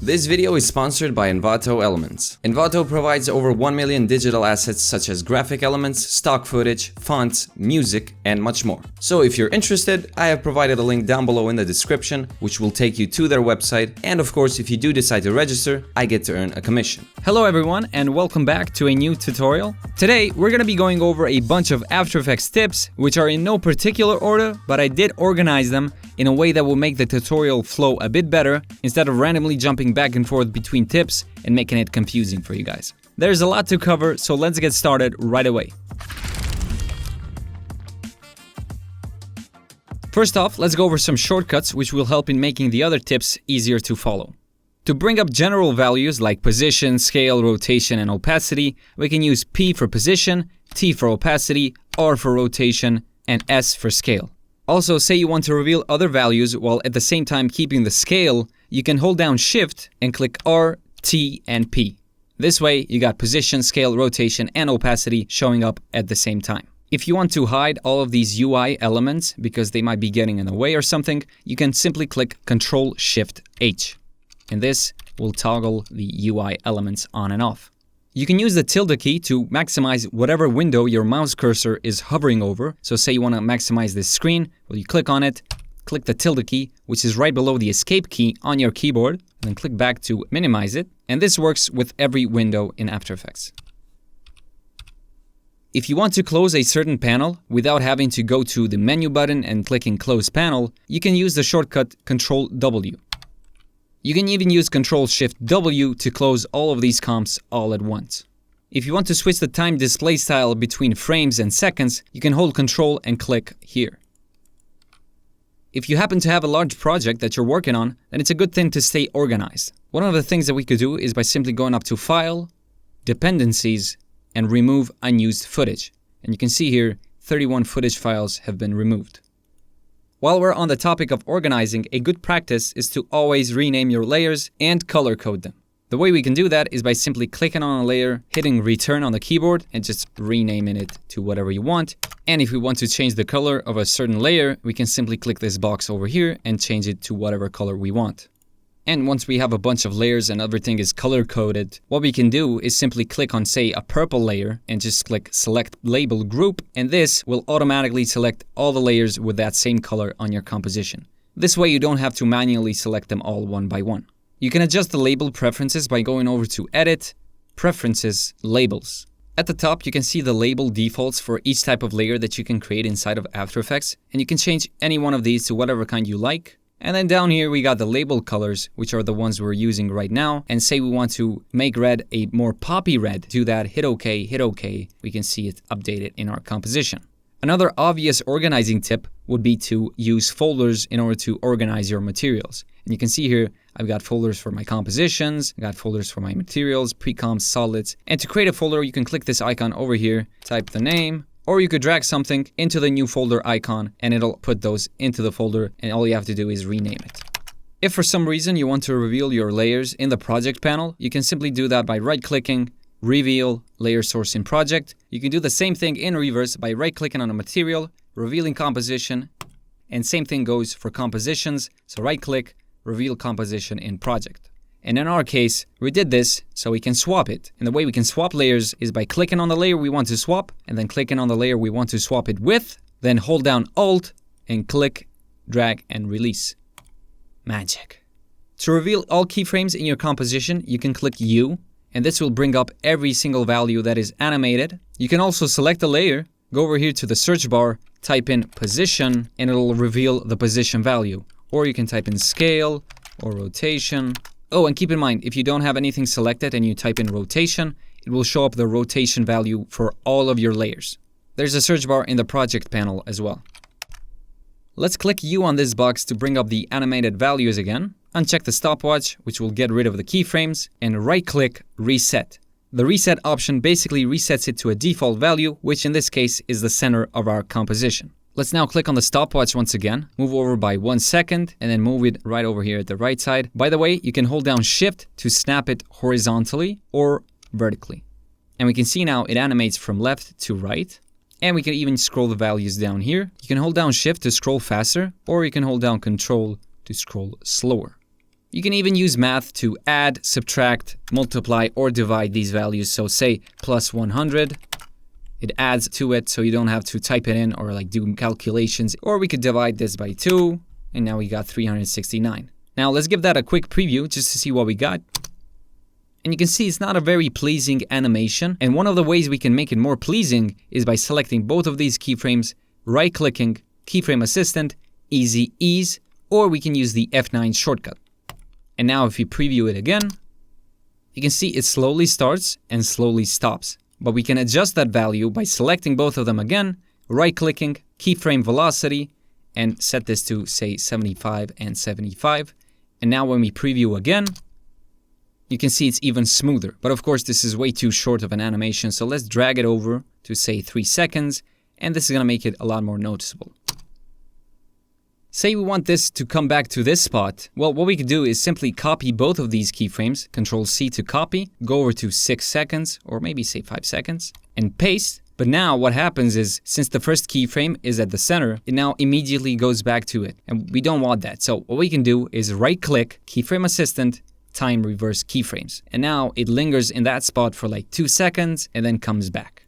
This video is sponsored by Envato Elements. Envato provides over 1 million digital assets such as graphic elements, stock footage, fonts, music, and much more. So if you're interested, I have provided a link down below in the description, which will take you to their website. And of course, if you do decide to register, I get to earn a commission. Hello everyone, and welcome back to a new tutorial. Today, we're gonna be going over a bunch of After Effects tips, which are in no particular order, but I did organize them in a way that will make the tutorial flow a bit better, instead of randomly jumping back and forth between tips and making it confusing for you guys. There's a lot to cover, so let's get started right away. First off, let's go over some shortcuts which will help in making the other tips easier to follow. To bring up general values like position, scale, rotation, and opacity, we can use P for position, T for opacity, R for rotation, and S for scale. Also, say you want to reveal other values while at the same time keeping the scale, you can hold down Shift and click R, T, and P. This way, you got position, scale, rotation, and opacity showing up at the same time. If you want to hide all of these UI elements because they might be getting in the way or something, you can simply click Ctrl Shift H. And this will toggle the UI elements on and off. You can use the tilde key to maximize whatever window your mouse cursor is hovering over. So say you want to maximize this screen, well, you click on it, click the tilde key, which is right below the escape key on your keyboard, and then click back to minimize it. And this works with every window in After Effects. If you want to close a certain panel without having to go to the menu button and clicking Close Panel, you can use the shortcut Ctrl W. You can even use Ctrl Shift W to close all of these comps all at once. If you want to switch the time display style between frames and seconds, you can hold Ctrl and click here. If you happen to have a large project that you're working on, then it's a good thing to stay organized. One of the things that we could do is by simply going up to File, Dependencies, and remove unused footage. And you can see here, 31 footage files have been removed. While we're on the topic of organizing, a good practice is to always rename your layers and color code them. The way we can do that is by simply clicking on a layer, hitting return on the keyboard, and just renaming it to whatever you want. And if we want to change the color of a certain layer, we can simply click this box over here and change it to whatever color we want. And once we have a bunch of layers and everything is color coded, what we can do is simply click on, say, a purple layer and just click Select Label Group, and this will automatically select all the layers with that same color on your composition. This way you don't have to manually select them all one by one. You can adjust the label preferences by going over to Edit, Preferences, Labels. At the top, you can see the label defaults for each type of layer that you can create inside of After Effects, and you can change any one of these to whatever kind you like. And then down here we got the label colors, which are the ones we're using right now. And say we want to make red a more poppy red, do that, hit OK, we can see it updated in our composition. Another obvious organizing tip would be to use folders in order to organize your materials. And you can see here, I've got folders for my compositions, I got folders for my materials, pre-comps, solids. And to create a folder, you can click this icon over here, type the name, or you could drag something into the new folder icon and it'll put those into the folder, and all you have to do is rename it. If for some reason you want to reveal your layers in the project panel, you can simply do that by right-clicking, Reveal Layer Source in Project. You can do the same thing in reverse by right-clicking on a material, revealing composition, and same thing goes for compositions. So right-click, Reveal Composition in Project. And in our case, we did this so we can swap it. And the way we can swap layers is by clicking on the layer we want to swap, and then clicking on the layer we want to swap it with, then hold down Alt and click, drag, and release. Magic. To reveal all keyframes in your composition, you can click U, and this will bring up every single value that is animated. You can also select a layer, go over here to the search bar, type in position, and it'll reveal the position value. Or you can type in scale or rotation. Oh, and keep in mind, if you don't have anything selected and you type in rotation, it will show up the rotation value for all of your layers. There's a search bar in the project panel as well. Let's click U on this box to bring up the animated values again. Uncheck the stopwatch, which will get rid of the keyframes, and right-click Reset. The Reset option basically resets it to a default value, which in this case is the center of our composition. Let's now click on the stopwatch once again, move over by 1 second, and then move it right over here at the right side. By the way, you can hold down Shift to snap it horizontally or vertically. And we can see now it animates from left to right. And we can even scroll the values down here. You can hold down Shift to scroll faster, or you can hold down Control to scroll slower. You can even use math to add, subtract, multiply, or divide these values. So say plus 100, it adds to it so you don't have to type it in or like do calculations. Or we could divide this by 2, and now we got 369. Now let's give that a quick preview just to see what we got. And you can see it's not a very pleasing animation. And one of the ways we can make it more pleasing is by selecting both of these keyframes, right-clicking, Keyframe Assistant, Easy Ease, or we can use the F9 shortcut. And now if you preview it again, you can see it slowly starts and slowly stops. But we can adjust that value by selecting both of them again, right-clicking, Keyframe Velocity, and set this to, say, 75 and 75. And now when we preview again, you can see it's even smoother. But of course, this is way too short of an animation, so let's drag it over to, say, 3 seconds, and this is going to make it a lot more noticeable. Say we want this to come back to this spot. Well, what we could do is simply copy both of these keyframes, Control-C to copy, go over to 6 seconds, or maybe say 5 seconds, and paste. But now what happens is, since the first keyframe is at the center, it now immediately goes back to it. And we don't want that. So what we can do is right-click, Keyframe Assistant, Time Reverse Keyframes. And now it lingers in that spot for like 2 seconds and then comes back.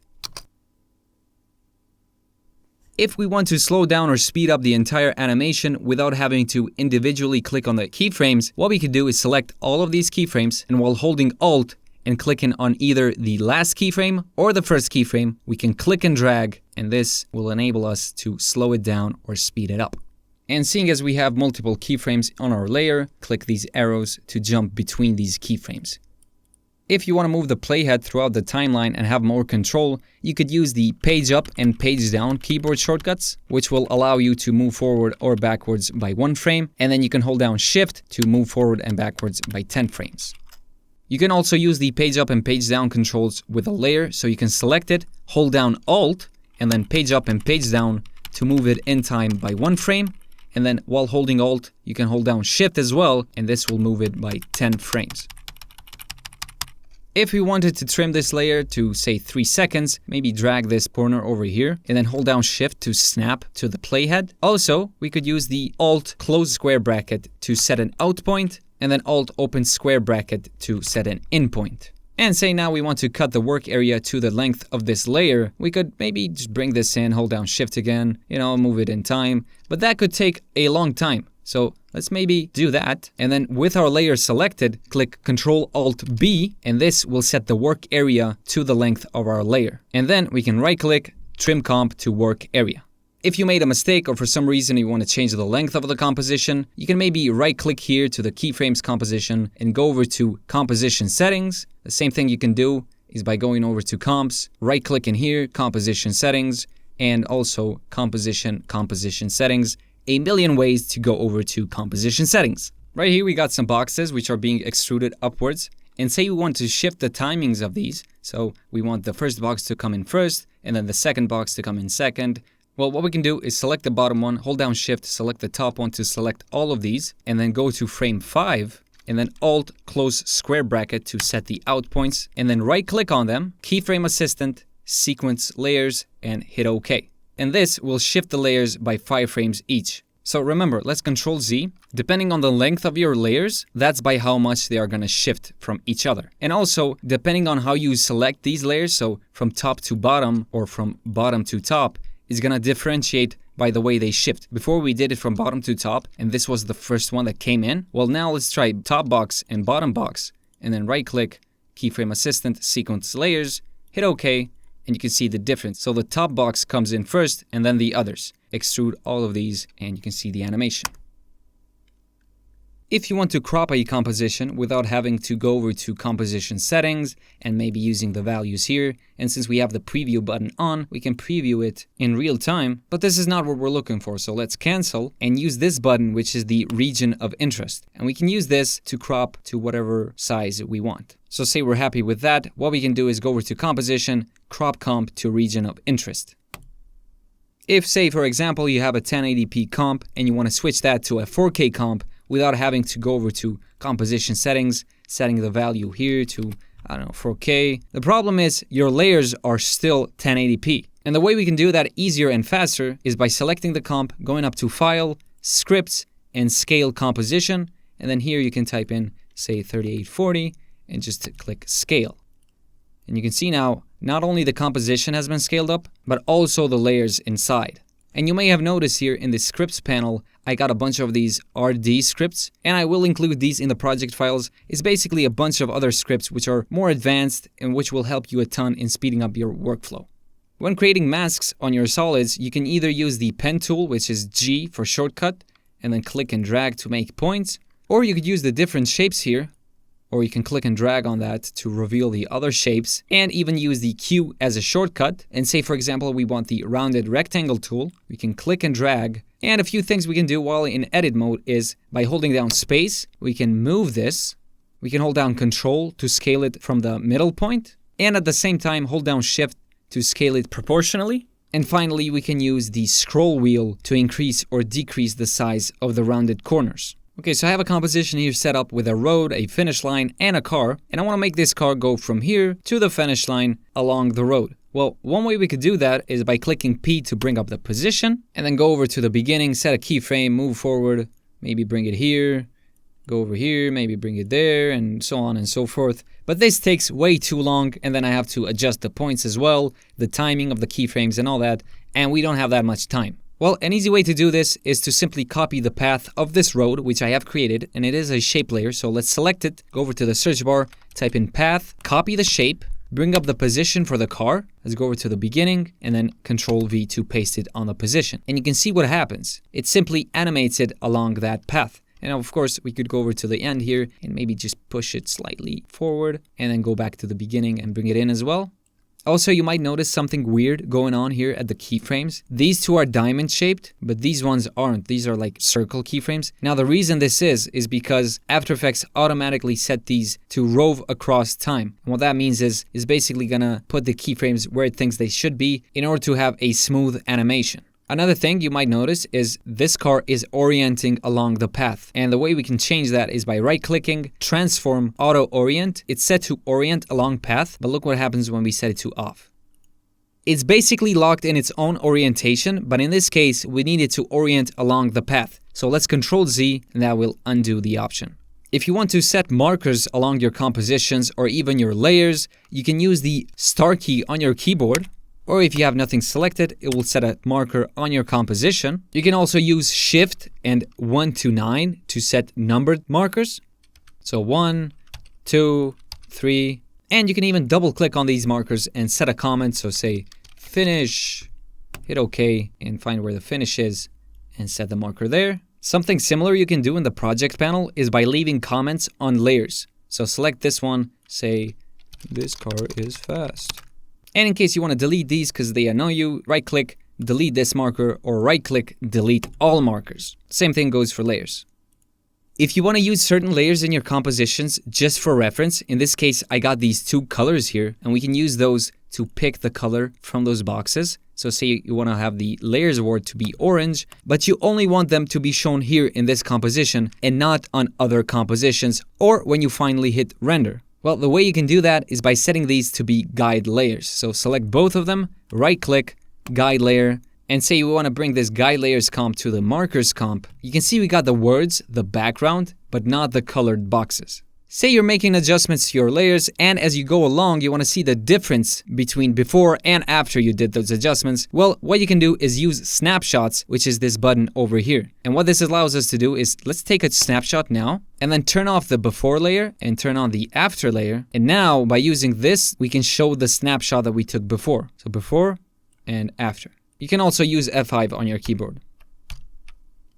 If we want to slow down or speed up the entire animation without having to individually click on the keyframes, what we could do is select all of these keyframes, and while holding Alt and clicking on either the last keyframe or the first keyframe, we can click and drag, and this will enable us to slow it down or speed it up. And seeing as we have multiple keyframes on our layer, click these arrows to jump between these keyframes. If you want to move the playhead throughout the timeline and have more control, you could use the page up and page down keyboard shortcuts, which will allow you to move forward or backwards by 1 frame, and then you can hold down Shift to move forward and backwards by 10 frames. You can also use the page up and page down controls with a layer, so you can select it, hold down Alt, and then page up and page down to move it in time by 1 frame, and then while holding Alt, you can hold down Shift as well, and this will move it by 10 frames. If we wanted to trim this layer to, say, 3 seconds, maybe drag this corner over here and then hold down Shift to snap to the playhead. Also, we could use the Alt close square bracket to set an out point, and then Alt open square bracket to set an in point. And say now we want to cut the work area to the length of this layer, we could maybe just bring this in, hold down Shift again, move it in time, but that could take a long time. So let's maybe do that. And then with our layer selected, click Ctrl-Alt-B, and this will set the work area to the length of our layer. And then we can right-click, Trim Comp to Work Area. If you made a mistake or for some reason you want to change the length of the composition, you can maybe right-click here to the keyframes composition and go over to Composition Settings. The same thing you can do is by going over to Comps, right-click in here, Composition Settings, and also Composition Settings. A million ways to go over to composition settings. Right here we got some boxes which are being extruded upwards, and say we want to shift the timings of these. So we want the first box to come in first and then the second box to come in second. Well, what we can do is select the bottom one, hold down Shift, select the top one to select all of these, and then go to frame 5 and then Alt close square bracket to set the out points, and then right click on them, Keyframe Assistant, Sequence Layers, and hit OK. And this will shift the layers by 5 frames each. So remember, let's Ctrl-Z. Depending on the length of your layers, that's by how much they are going to shift from each other. And also, depending on how you select these layers, so from top to bottom or from bottom to top, is going to differentiate by the way they shift. Before we did it from bottom to top, and this was the first one that came in. Well, now let's try top box and bottom box, and then right-click, Keyframe Assistant, Sequence Layers, hit OK, and you can see the difference. So the top box comes in first and then the others. Extrude all of these and you can see the animation. If you want to crop a composition without having to go over to composition settings and maybe using the values here, and since we have the preview button on, we can preview it in real time, but this is not what we're looking for. So let's cancel and use this button, which is the region of interest. And we can use this to crop to whatever size we want. So say we're happy with that, what we can do is go over to composition, crop comp to region of interest. If, say, for example, you have a 1080p comp and you want to switch that to a 4K comp without having to go over to composition settings, setting the value here to, 4K. The problem is your layers are still 1080p. And the way we can do that easier and faster is by selecting the comp, going up to File, Scripts, and Scale Composition, And then here you can type in, say, 3840 and just click scale. And you can see now, not only the composition has been scaled up, but also the layers inside. And you may have noticed here in the scripts panel, I got a bunch of these RD scripts, and I will include these in the project files. It's basically a bunch of other scripts which are more advanced and which will help you a ton in speeding up your workflow. When creating masks on your solids, you can either use the pen tool, which is G for shortcut, and then click and drag to make points, or you could use the different shapes here, or you can click and drag on that to reveal the other shapes, and even use the Q as a shortcut. And say, for example, we want the rounded rectangle tool, we can click and drag. And a few things we can do while in edit mode is by holding down space, we can move this. We can hold down Control to scale it from the middle point, and at the same time hold down Shift to scale it proportionally. And finally, we can use the scroll wheel to increase or decrease the size of the rounded corners. Okay, so I have a composition here set up with a road, a finish line, and a car, and I want to make this car go from here to the finish line along the road. Well, one way we could do that is by clicking P to bring up the position, and then go over to the beginning, set a keyframe, move forward, maybe bring it here, go over here, maybe bring it there, and so on and so forth. But this takes way too long, and then I have to adjust the points as well, the timing of the keyframes and all that, and we don't have that much time. Well, an easy way to do this is to simply copy the path of this road, which I have created, and it is a shape layer. So let's select it, go over to the search bar, type in path, copy the shape, bring up the position for the car. Let's go over to the beginning and then Control V to paste it on the position. And you can see what happens. It simply animates it along that path. And of course, we could go over to the end here and maybe just push it slightly forward and then go back to the beginning and bring it in as well. Also, you might notice something weird going on here at the keyframes. These two are diamond shaped, but these ones aren't. These are like circle keyframes. Now, the reason this is because After Effects automatically set these to rove across time. And what that means is basically gonna put the keyframes where it thinks they should be in order to have a smooth animation. Another thing you might notice is this car is orienting along the path. And the way we can change that is by right-clicking, transform, auto orient. It's set to orient along path, but look what happens when we set it to off. It's basically locked in its own orientation, but in this case, we need it to orient along the path. So let's Control Z, and that will undo the option. If you want to set markers along your compositions or even your layers, you can use the star key on your keyboard. Or if you have nothing selected, it will set a marker on your composition. You can also use Shift and 1 to 9 to set numbered markers. So 1, 2, 3. And you can even double click on these markers and set a comment. So say finish, hit OK, and find where the finish is and set the marker there. Something similar you can do in the project panel is by leaving comments on layers. So select this one, say this car is fast. And in case you want to delete these because they annoy you, right-click, delete this marker, or right-click, delete all markers. Same thing goes for layers. If you want to use certain layers in your compositions just for reference, in this case, I got these two colors here, and we can use those to pick the color from those boxes. So say you want to have the layers award to be orange, but you only want them to be shown here in this composition and not on other compositions or when you finally hit render. Well, the way you can do that is by setting these to be guide layers. So select both of them, right-click, guide layer, and say you want to bring this guide layers comp to the markers comp. You can see we got the words, the background, but not the colored boxes. Say you're making adjustments to your layers, and as you go along, you want to see the difference between before and after you did those adjustments. Well, what you can do is use snapshots, which is this button over here. And what this allows us to do is, let's take a snapshot now, and then turn off the before layer and turn on the after layer. And now, by using this, we can show the snapshot that we took before. So before and after. You can also use F5 on your keyboard.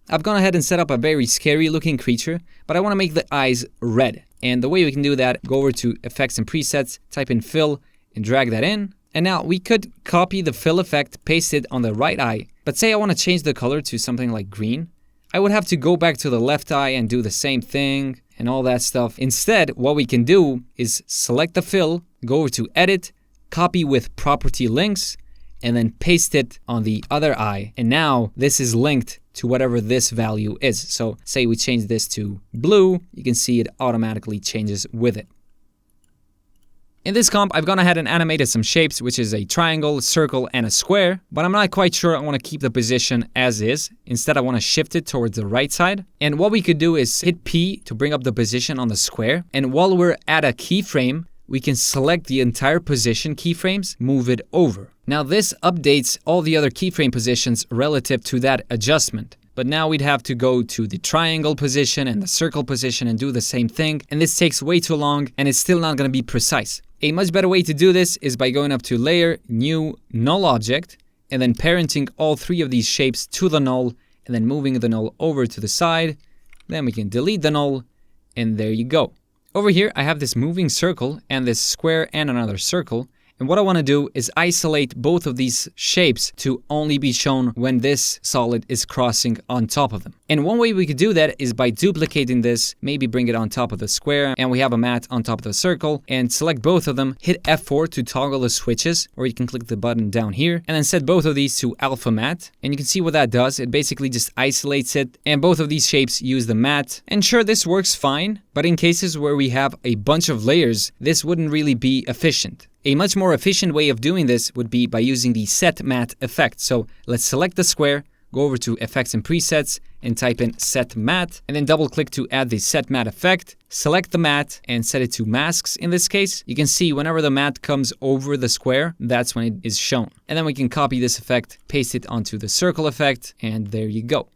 I've gone ahead and set up a very scary looking creature, but I want to make the eyes red. And the way we can do that, go over to Effects and Presets, type in Fill, and drag that in. And now we could copy the fill effect, paste it on the right eye. But say I want to change the color to something like green. I would have to go back to the left eye and do the same thing and all that stuff. Instead, what we can do is select the fill, go over to Edit, copy with Property Links, and then paste it on the other eye. And now this is linked to whatever this value is. So say we change this to blue, you can see it automatically changes with it. In this comp, I've gone ahead and animated some shapes, which is a triangle, circle, and a square, but I'm not quite sure I want to keep the position as is. Instead, I want to shift it towards the right side. And what we could do is hit P to bring up the position on the square. And while we're at a keyframe, we can select the entire position keyframes, move it over. Now this updates all the other keyframe positions relative to that adjustment. But now we'd have to go to the triangle position and the circle position and do the same thing. And this takes way too long and it's still not going to be precise. A much better way to do this is by going up to Layer, New, Null Object, and then parenting all three of these shapes to the null, and then moving the null over to the side. Then we can delete the null, and there you go. Over here, I have this moving circle and this square and another circle. And what I want to do is isolate both of these shapes to only be shown when this solid is crossing on top of them. And one way we could do that is by duplicating this, maybe bring it on top of the square, and we have a matte on top of the circle, and select both of them, hit F4 to toggle the switches, or you can click the button down here, and then set both of these to alpha matte. And you can see what that does. It basically just isolates it, and both of these shapes use the matte. And sure, this works fine, but in cases where we have a bunch of layers, this wouldn't really be efficient. A much more efficient way of doing this would be by using the Set Matte effect. So let's select the square, go over to Effects and Presets, and type in Set Matte, and then double click to add the Set Matte effect. Select the matte and set it to masks in this case. You can see whenever the matte comes over the square, that's when it is shown. And then we can copy this effect, paste it onto the circle effect, and there you go.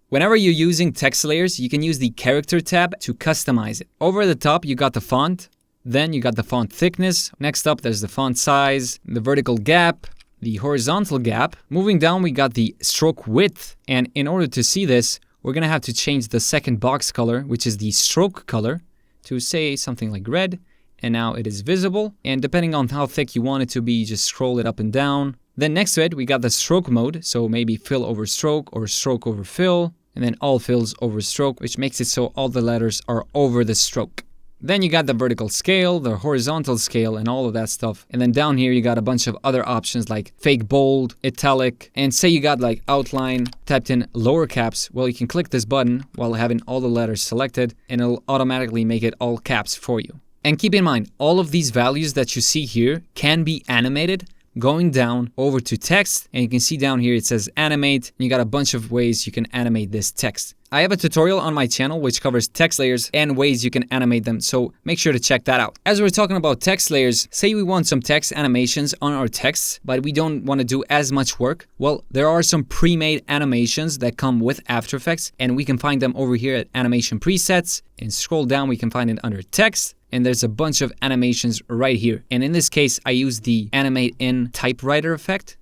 Whenever you're using text layers, you can use the Character tab to customize it. Over the top, you got the font. Then you got the font thickness. Next up, there's the font size, the vertical gap, the horizontal gap. Moving down, we got the stroke width. And in order to see this, we're going to have to change the second box color, which is the stroke color, to say something like red. And now it is visible. And depending on how thick you want it to be, just scroll it up and down. Then next to it, we got the stroke mode. So maybe fill over stroke or stroke over fill. And then all fills over stroke, which makes it so all the letters are over the stroke. Then you got the vertical scale, the horizontal scale, and all of that stuff. And then down here, you got a bunch of other options like fake bold, italic, and say you got like outline typed in lower caps. Well, you can click this button while having all the letters selected, and it'll automatically make it all caps for you. And keep in mind, all of these values that you see here can be animated. Going down over to text, and you can see down here it says animate, and you got a bunch of ways you can animate this text. I have a tutorial on my channel which covers text layers and ways you can animate them, so make sure to check that out. As we're talking about text layers, say we want some text animations on our texts, but we don't want to do as much work. Well, there are some pre-made animations that come with After Effects, and we can find them over here at Animation Presets, and scroll down, we can find it under Text. And there's a bunch of animations right here. And in this case, I use the Animate In typewriter effect.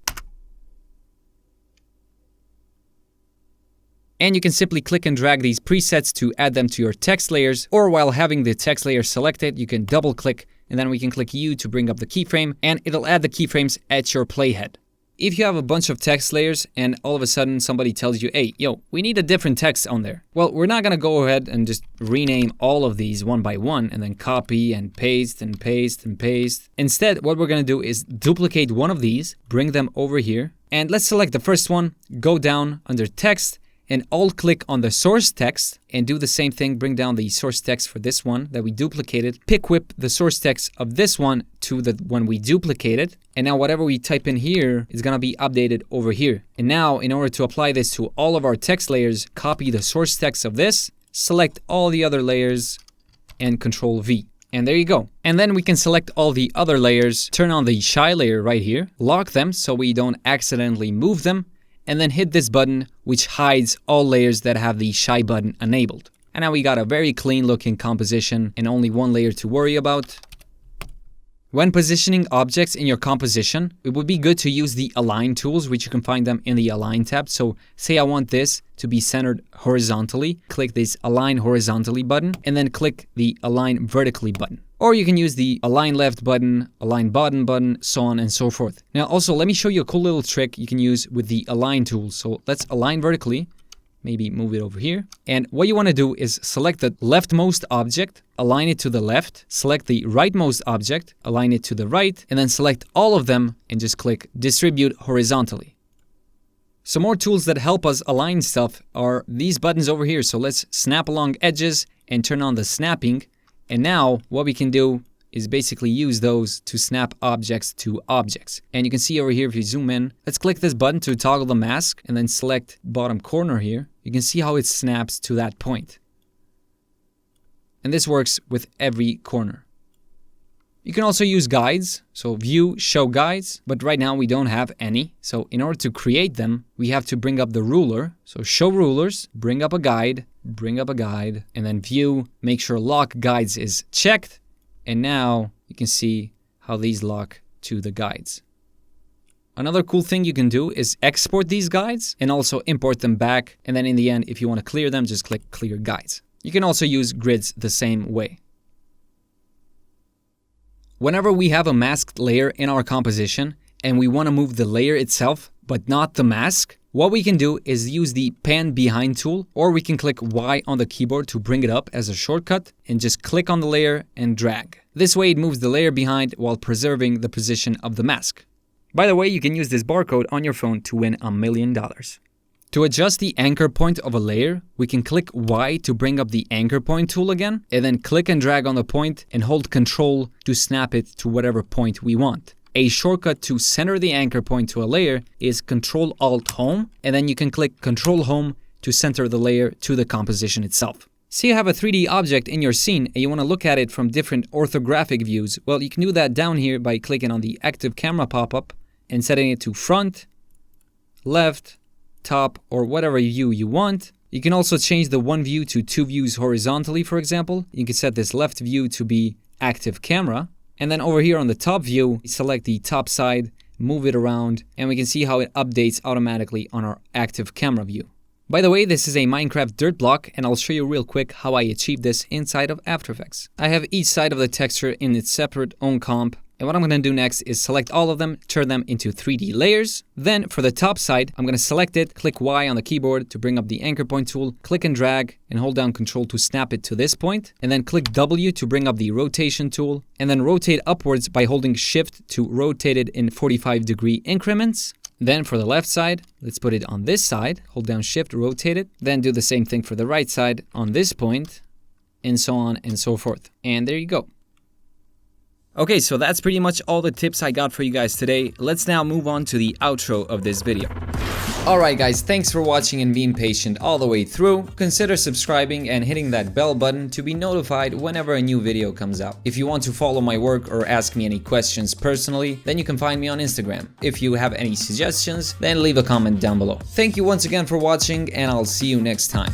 And you can simply click and drag these presets to add them to your text layers. Or while having the text layer selected, you can double click and then we can click U to bring up the keyframe and it'll add the keyframes at your playhead. If you have a bunch of text layers and all of a sudden somebody tells you, hey, yo, we need a different text on there. Well, we're not going to go ahead and just rename all of these one by one and then copy and paste and paste and paste. Instead, what we're going to do is duplicate one of these, bring them over here, and let's select the first one, go down under text, and alt click on the source text and do the same thing, bring down the source text for this one that we duplicated, pick whip the source text of this one to the one we duplicated, and now whatever we type in here is gonna be updated over here. And now in order to apply this to all of our text layers, copy the source text of this, select all the other layers and Control V. And there you go. And then we can select all the other layers, turn on the shy layer right here, lock them so we don't accidentally move them, and then hit this button, which hides all layers that have the shy button enabled. And now we got a very clean looking composition and only one layer to worry about. When positioning objects in your composition, it would be good to use the Align tools, which you can find them in the Align tab. So say I want this to be centered horizontally, click this Align Horizontally button, and then click the Align Vertically button. Or you can use the Align Left button, Align Bottom button, so on and so forth. Now also, let me show you a cool little trick you can use with the Align tool. So let's align vertically. Maybe move it over here. And what you want to do is select the leftmost object, align it to the left, select the rightmost object, align it to the right, and then select all of them and just click Distribute Horizontally. Some more tools that help us align stuff are these buttons over here. So let's snap along edges and turn on the snapping. And now what we can do is basically use those to snap objects to objects. And you can see over here, if you zoom in, let's click this button to toggle the mask and then select bottom corner here. You can see how it snaps to that point. And this works with every corner. You can also use guides, so view, show guides, but right now we don't have any. So in order to create them, we have to bring up the ruler. So show rulers, bring up a guide, and then view, make sure lock guides is checked. And now you can see how these lock to the guides. Another cool thing you can do is export these guides and also import them back. And then in the end, if you want to clear them, just click clear guides. You can also use grids the same way. Whenever we have a masked layer in our composition and we want to move the layer itself, but not the mask, what we can do is use the pan behind tool, or we can click Y on the keyboard to bring it up as a shortcut and just click on the layer and drag. This way it moves the layer behind while preserving the position of the mask. By the way, you can use this barcode on your phone to win $1 million. To adjust the anchor point of a layer, we can click Y to bring up the anchor point tool again, and then click and drag on the point and hold Ctrl to snap it to whatever point we want. A shortcut to center the anchor point to a layer is Ctrl-Alt-Home, and then you can click Ctrl-Home to center the layer to the composition itself. Say you have a 3D object in your scene and you want to look at it from different orthographic views. Well, you can do that down here by clicking on the active camera pop-up and setting it to front, left, top, or whatever view you want. You can also change the one view to two views horizontally, for example. You can set this left view to be active camera. And then over here on the top view, select the top side, move it around, and we can see how it updates automatically on our active camera view. By the way, this is a Minecraft dirt block, and I'll show you real quick how I achieved this inside of After Effects. I have each side of the texture in its separate own comp. And what I'm going to do next is select all of them, turn them into 3D layers. Then for the top side, I'm going to select it, click Y on the keyboard to bring up the anchor point tool, click and drag, and hold down Ctrl to snap it to this point. And then click W to bring up the rotation tool, and then rotate upwards by holding Shift to rotate it in 45-degree increments. Then for the left side, let's put it on this side, hold down Shift, rotate it. Then do the same thing for the right side on this point, and so on and so forth. And there you go. Okay, so that's pretty much all the tips I got for you guys today. Let's now move on to the outro of this video. Alright guys, thanks for watching and being patient all the way through. Consider subscribing and hitting that bell button to be notified whenever a new video comes out. If you want to follow my work or ask me any questions personally, then you can find me on Instagram. If you have any suggestions, then leave a comment down below. Thank you once again for watching, and I'll see you next time.